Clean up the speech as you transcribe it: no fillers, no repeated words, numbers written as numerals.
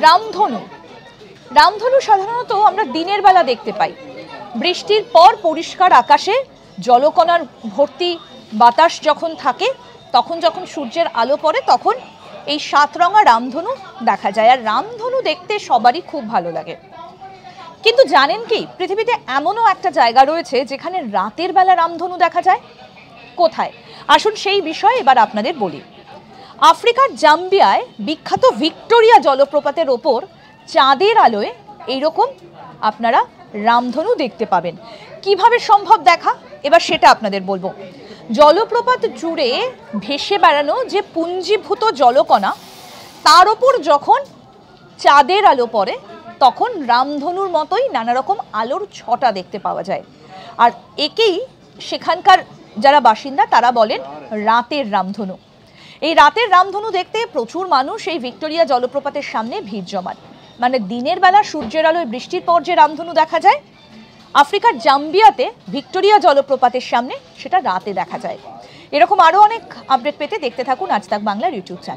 রামধনু রামধনু সাধারণত আমরা দিনের বেলা দেখতে পাই। বৃষ্টির পর পরিষ্কার আকাশে জলকণার ভর্তি বাতাস যখন থাকে, তখন যখন সূর্যের আলো পড়ে তখন এই সাতরঙা রামধনু দেখা যায়। আর রামধনু দেখতে সবারই খুব ভালো লাগে। কিন্তু জানেন কি, পৃথিবীতে এমনও একটা জায়গা রয়েছে যেখানে রাতের বেলা রামধনু দেখা যায়। কোথায়? আসুন সেই বিষয়ে এবার আপনাদের বলি। আফ্রিকার জাম্বিয়ায় বিখ্যাত ভিক্টোরিয়া জলপ্রপাতের ওপর চাঁদের আলোয় এইরকম আপনারা রামধনু দেখতে পাবেন। কিভাবে সম্ভব দেখা, এবার সেটা আপনাদের বলবো। জলপ্রপাত জুড়ে ভেসে বেড়ানো যে পুঞ্জীভূত জলকণা, তার ওপর যখন চাঁদের আলো পড়ে তখন রামধনুর মতোই নানা রকম আলোর ছটা দেখতে পাওয়া যায়। আর একেই সেখানকার যারা বাসিন্দা তারা বলেন রাতের রামধনু। এই রাতের রামধনু দেখতে প্রচুর মানুষ এই ভিক্টোরিয়া জলপ্রপাতের সামনে ভিড় জমান। মানে দিনের বেলা সূর্যের আলোয় বৃষ্টির পর যে রামধনু দেখা যায়, আফ্রিকার জাম্বিয়াতে ভিক্টোরিয়া জলপ্রপাতের সামনে সেটা রাতে দেখা যায়। এরকম আরও অনেক আপডেট পেতে দেখতে থাকুন আজ তাক বাংলার ইউটিউব চ্যানেল।